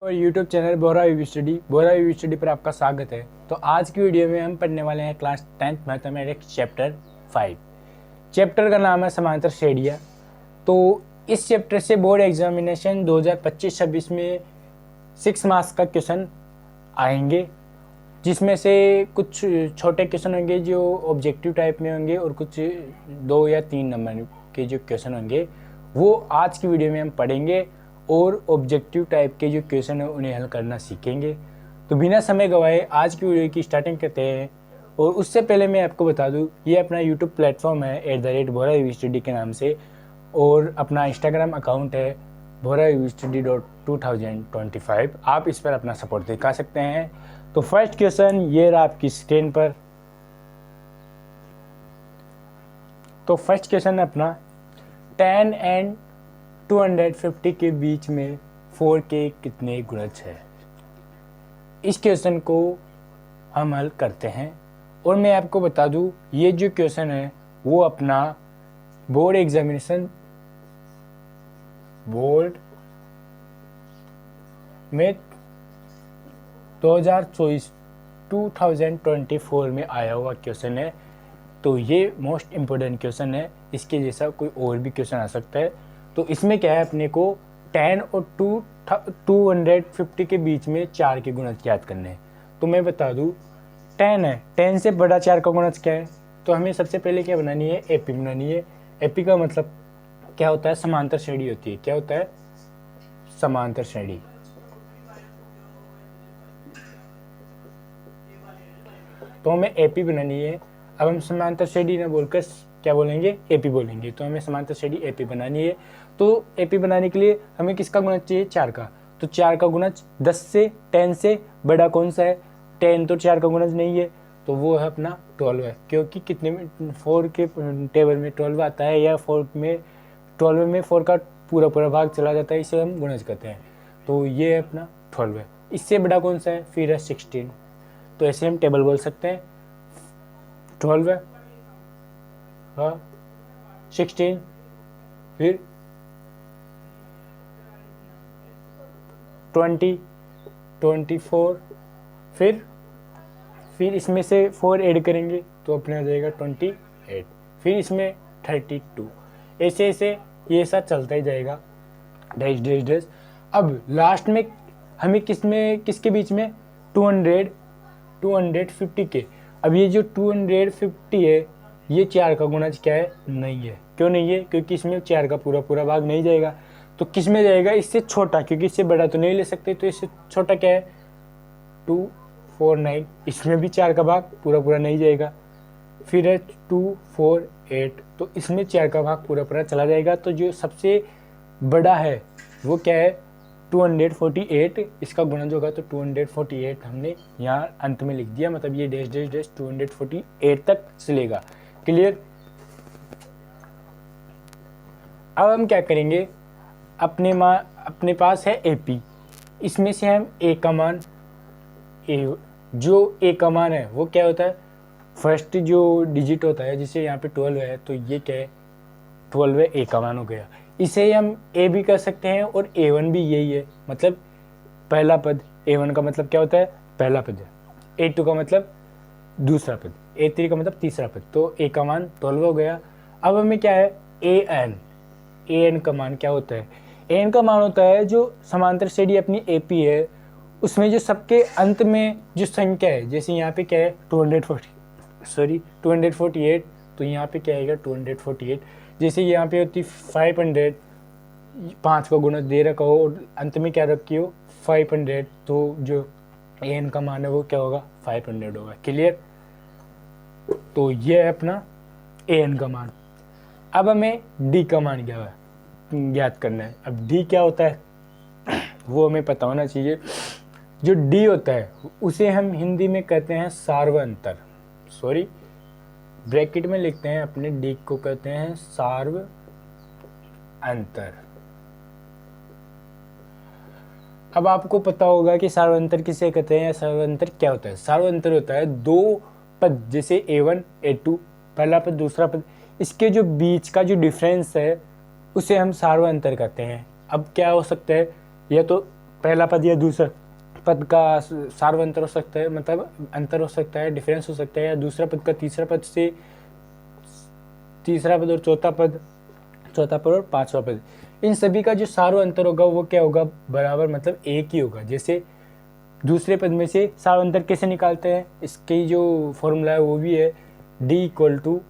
और YouTube channel Bora we study पर आपका स्वागत है। तो आज की वीडियो में हम पढ़ने वाले हैं class 10th mathematics chapter 5। Chapter का नाम है समांतर श्रेणियाँ। तो इस चैप्टर से बोर्ड एग्जामिनेशन 2025-26 में 6 मार्क्स का क्वेश्चन आएंगे, जिसमें से कुछ छोटे क्वेश्चन होंगे जो ऑब्जेक्टिव टाइप में होंगे और कुछ 2 या 3 नंबर के जो क्वेश्चन होंगे वो आज की वीडियो में हम पढ़ेंगे और ऑब्जेक्टिव टाइप के जो क्वेश्चन है उन्हें हल करना सीखेंगे। तो बिना समय गवाए आज की वीडियो की स्टार्टिंग करते हैं। और उससे पहले मैं आपको बता दूं, ये अपना यूट्यूब प्लेटफॉर्म है @boravistudy के नाम से, और अपना इंस्टाग्राम अकाउंट है boravistudy.2025। आप इस पर अपना सपोर्ट दिखा सकते हैं। तो फर्स्ट क्वेश्चन ये रहा आपकी स्क्रीन पर। तो फर्स्ट क्वेश्चन है अपना 10 एंड 250 के बीच में 4 के कितने गुणज है। इस क्वेश्चन को हम हल करते हैं। और मैं आपको बता दूं, ये जो क्वेश्चन है वो अपना बोर्ड एग्जामिनेशन में 2024 में आया हुआ क्वेश्चन है। तो ये मोस्ट इम्पोर्टेंट क्वेश्चन है, इसके जैसा कोई और भी क्वेश्चन आ सकता है। तो इसमें क्या है, अपने को 10 और 250 के बीच में 4 के गुणज याद करने हैं। तो मैं बता दूं, 10 है, 10 से बड़ा 4 का गुणज क्या है। तो हमें सबसे पहले क्या बनानी है, एपी बनानी है। एपी का मतलब क्या होता है, समांतर श्रेणी होती है। क्या होता है, समांतर श्रेणी। तो हमें एपी बनानी है। अब हम समांतर श्रेणी ना बोलकर क्या बोलेंगे, एपी बोलेंगे। तो हमें समांतर श्रेणी एपी बनानी है। तो एपी बनाने के लिए हमें किसका गुणज चाहिए, 4 का। तो 4 का गुणज 10 से बड़ा कौन सा है, 10 तो 4 का गुणज नहीं है, तो वो है अपना 12 है। क्योंकि कितने में 4 के टेबल में 12 आता है, या 12 में 4 का पूरा पूरा भाग चला जाता है, इसे हम गुणज कहते हैं। तो ये है अपना 12 है। इससे बड़ा कौन सा है, फिर है 16। तो ऐसे हम टेबल बोल सकते हैं, 12 है, 16, फिर 20, 24, फिर इसमें से 4 ऐड करेंगे तो अपने आ जाएगा 28, फिर इसमें 32। ऐसे ऐसे ये सब चलता ही जाएगा, डैश डैश डैश। अब लास्ट में हमें किसके बीच में, 250 के। अब ये जो 250 है, ये 4 का गुणज क्या है, नहीं है। क्यों नहीं है, क्योंकि इसमें 4 का पूरा पूरा भाग नहीं जाएगा। तो किस में जाएगा, इससे छोटा, क्योंकि इससे बड़ा तो नहीं ले सकते। तो इससे छोटा क्या है, 249, इसमें भी 4 का भाग पूरा पूरा नहीं जाएगा। फिर है 248, तो इसमें 4 का भाग पूरा पूरा चला जाएगा। तो जो सबसे बड़ा है वो क्या है, 248। इसका गुणज होगा तो 248 हमने यहाँ अंत में लिख दिया, मतलब ये डैश डैश डैश 248 तक चलेगा। क्लियर। अब हम क्या करेंगे, अपने पास है एपी, इसमें से हम ए का मान, जो ए का मान है वो क्या होता है, फर्स्ट जो डिजिट होता है, जैसे यहाँ पे 12 है, तो ये क्या है, 12 ए का मान हो गया। इसे हम ए भी कर सकते हैं, और A1 भी यही है, मतलब पहला पद। A1 का मतलब क्या होता है, पहला पद है। A2 का मतलब दूसरा पद। A3 का मतलब तीसरा पद। तो ए का मान 12 हो गया। अब हमें क्या है, AN का मान क्या होता है, AN का मान होता है जो समांतर श्रेणी अपनी AP है, उसमें जो सबके अंत में जो संख्या है, जैसे यहाँ पे क्या है 248, तो यहाँ पे क्या आएगा 248। जैसे यहाँ पे होती 500, 5 का गुणज दे रखा हो और अंत में क्या रखी हो 500, तो जो AN का मान है वो क्या होगा, 500 होगा। क्लियर। तो ये है अपना AN का मान। अब हमें D का मान क्या है, ज्ञात करना है। अब D क्या होता है वो हमें पता होना चाहिए। जो D होता है उसे हम हिंदी में कहते हैं सार्वअंतर, ब्रैकेट में लिखते हैं, अपने D को कहते हैं सार्वअंतर। अब आपको पता होगा कि सार्वअंतर किसे कहते हैं, या सार्वअंतर क्या होता है। सार्वअंतर होता है दो पद, जैसे A1 A2, पहला पद दूसरा पद, इसके जो बीच का जो डिफरेंस है उसे हम सार्वअंतर कहते हैं। अब क्या हो सकता है, या तो पहला पद या दूसरा पद का सार्वंतर हो सकता है, मतलब अंतर हो सकता है, डिफरेंस हो सकता है, या दूसरा पद का तीसरा पद से तीसरा पद और चौथा पद और पांचवा पद, इन सभी का जो सार्वंतर होगा वो क्या होगा, बराबर, मतलब एक ही होगा। जैसे दूसरे पद में से सार्वंतर कैसे निकालते हैं, इसकी जो फॉर्मूला है वो भी है डी इक्वल टू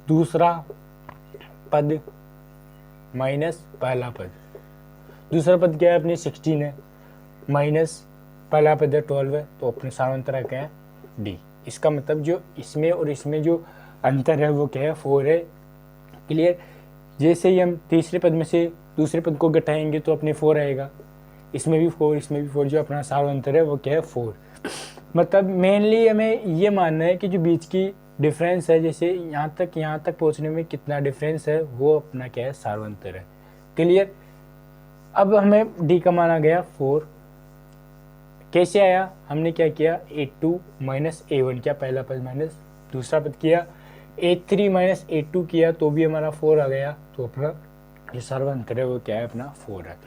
दूसरा पद माइनस पहला पद। दूसरा पद क्या है अपने 16 है, माइनस पहला पद है 12 है, तो अपने सार्वंतर क्या है डी। इसका मतलब जो इसमें और इसमें जो अंतर है वो क्या है 4 है। क्लियर। जैसे ही हम तीसरे पद में से दूसरे पद को घटाएंगे तो अपने 4 आएगा, इसमें भी 4 इसमें भी 4, जो अपना सार्वंतर है वो क्या है 4। मतलब मेनली हमें ये मानना है कि जो बीच की डिफरेंस है, जैसे यहाँ तक पहुँचने में कितना डिफरेंस है, वो अपना क्या है सार्वंतर है। क्लियर। अब हमें डी का मान आ गया 4। कैसे आया, हमने क्या किया A2 माइनस A1 किया, पहला पद माइनस दूसरा पद किया, A3 माइनस A2 किया तो भी हमारा 4 आ गया, तो अपना जो सार्वंतर है वो क्या है अपना 4 है।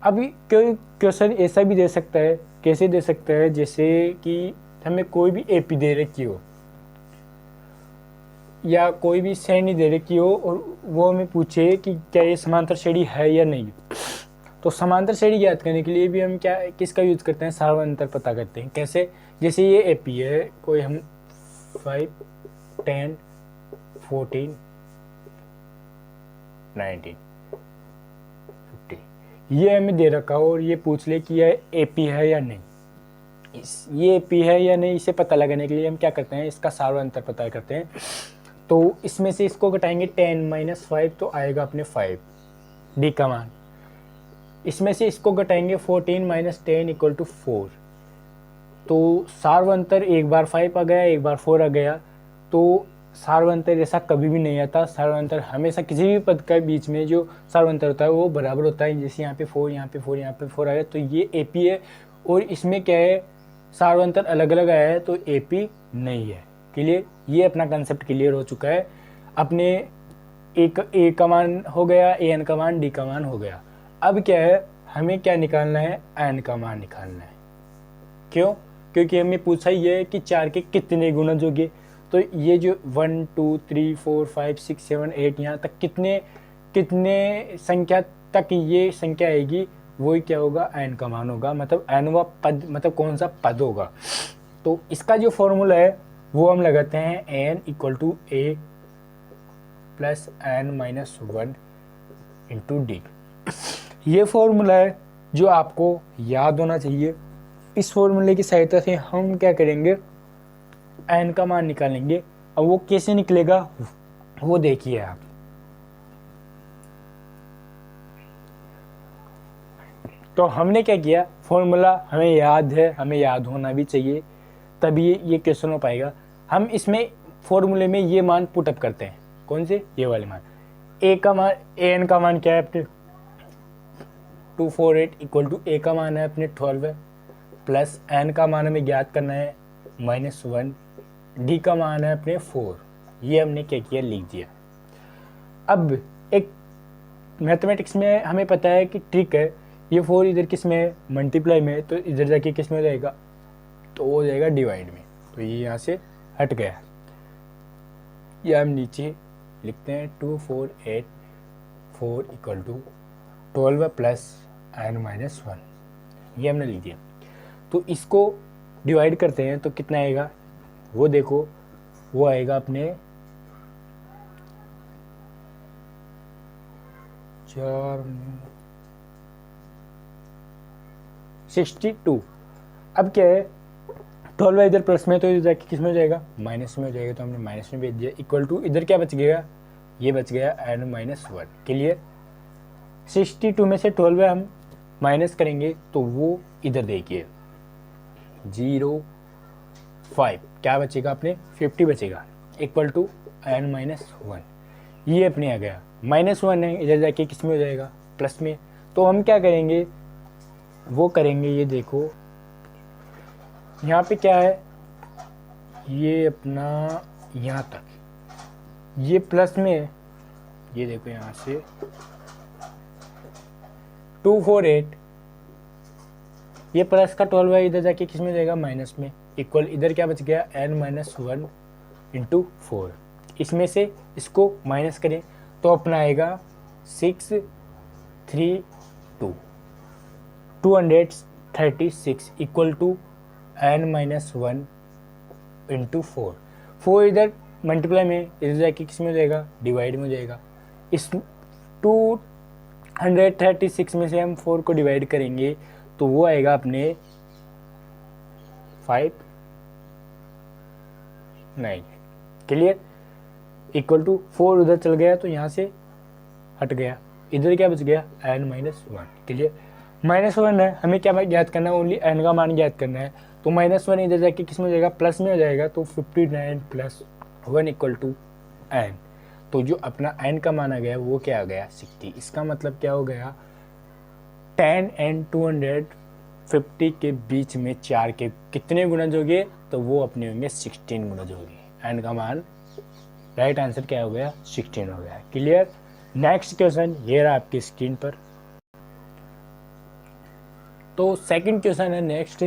अभी क्वेश्चन ऐसा भी दे सकता है, कैसे दे सकता है, जैसे कि हमें कोई भी एपी दे रखी हो या कोई भी श्रेणी दे रखी हो और वो हमें पूछे कि क्या ये समांतर श्रेणी है या नहीं, तो समांतर श्रेणी ज्ञात करने के लिए भी हम क्या किसका यूज करते हैं, सार्वंतर पता करते हैं। कैसे, जैसे ये एपी है, कोई हम 5 10 14 19 50 ये हमें दे रखा हो और ये पूछ ले कि यह एपी है या नहीं, ये एपी है या नहीं, इसे पता लगाने के लिए हम क्या करते हैं, इसका सार्वंतर पता करते हैं। तो इसमें से इसको घटाएंगे 10 माइनस 5 तो आएगा अपने 5 डी का मान। इसमें से इसको घटाएंगे 14 माइनस 10 इक्वल टू 4, तो सार्वंतर एक बार 5 आ गया, एक बार 4 आ गया, तो सार्वंतर ऐसा कभी भी नहीं आता। सार्वंतर हमेशा किसी भी पद के बीच में जो सार्वंतर होता है वो बराबर होता है। जैसे यहाँ पे 4 यहाँ पे 4 यहाँ पे 4 आया तो ये एपी है, और इसमें क्या है सार्वंतर अलग अलग आया है तो एपी नहीं है। क्लियर। ये अपना कंसेप्ट क्लियर हो चुका है। अपने ए का मान हो गया, एन का मान, डी का मान हो गया। अब क्या है, हमें क्या निकालना है, एन का मान निकालना है। क्यों, क्योंकि हमें पूछा ये है कि 4 के कितने गुणज होंगे, तो ये जो 1 2 3 4 5 6 7 8 यहाँ तक कितने संख्या तक ये संख्या आएगी, वही क्या होगा एन का मान होगा। मतलब एनवा पद, मतलब कौन सा पद होगा। तो इसका जो फॉर्मूला है वो हम लगाते हैं n equal to a plus n minus 1 into d. ये फॉर्मूला है जो आपको याद होना चाहिए। इस फॉर्मूले की सहायता से हम क्या करेंगे, एन का मान निकालेंगे। अब वो कैसे निकलेगा वो देखिए आप। तो हमने क्या किया, फॉर्मूला हमें याद है, हमें याद होना भी चाहिए, तभी ये क्वेश्चन हो पाएगा। हम इसमें फॉर्मूले में ये मान पुटअप करते हैं, कौन से, ये वाले मान। ए का मान, एन का मान क्या है अपने 248 इक्वल टू ए का मान है अपने 12 है, प्लस एन का मान हमें ज्ञात करना है -1, डी का मान है अपने 4। ये हमने क्या किया, लिख दिया। अब एक मैथमेटिक्स में हमें पता है कि ट्रिक है, ये 4 इधर किस में है, मल्टीप्लाई में है, तो इधर जाके किस में हो जाएगा, तो वो हो जाएगा डिवाइड में। तो ये यहाँ से हट गया। ये हम नीचे लिखते हैं 2484 equal to 12 plus n minus 1, ये हमने लिख दिया। तो इसको डिवाइड करते हैं तो कितना आएगा, वो देखो, वो आएगा अपने 62। अब क्या है, 12 इधर प्लस में तो इधर जाके किस में हो जाएगा, माइनस में हो जाएगा, तो हमने माइनस में भेज दिया। इक्वल टू इधर क्या बच गया, ये बच गया एन माइनस 1। क्लियर। 62 में से 12 हम माइनस करेंगे तो वो इधर देखिए 0.5, क्या बचेगा अपने 50 बचेगा, इक्वल टू एन माइनस 1। ये अपने आ गया, -1 है, इधर जाके किस में हो जाएगा, प्लस में। तो हम क्या करेंगे, वो करेंगे, ये देखो यहाँ पे क्या है, ये अपना यहाँ तक ये प्लस में है, ये देखो यहाँ से 248 ये प्लस का 12 है, इधर जाके किस में जाएगा माइनस में, इक्वल इधर क्या बच गया n-1 इंटू 4। इसमें से इसको माइनस करें तो अपना आएगा 632 236 इक्वल टू n-1 इंटू 4। 4 इधर मल्टीप्लाई में, इधर जाके किस में हो जाएगा डिवाइड में हो जाएगा। इस 236 में से हम 4 को डिवाइड करेंगे तो वो आएगा अपने 59। क्लियर, इक्वल टू 4 उधर चल गया तो यहाँ से हट गया, इधर क्या बच गया n-1। क्लियर, -1 है, हमें क्या ज्ञात करना है, ओनली n का मान ज्ञात करना है। तो -1 इधर जाके किस में हो जाएगा प्लस में हो जाएगा, तो 59 + 1 इक्वल टू n। तो जो अपना n का मान आ गया वो क्या आ गया 60। इसका मतलब क्या हो गया 10 and 250 के बीच में 4 के कितने गुणज होंगे, तो वो अपने होंगे 16 गुणज होंगे। n का मान राइट आंसर क्या हो गया 16 हो गया। क्लियर, नेक्स्ट क्वेश्चन ये रहा आपकी स्क्रीन पर। तो सेकंड क्वेश्चन है नेक्स्ट,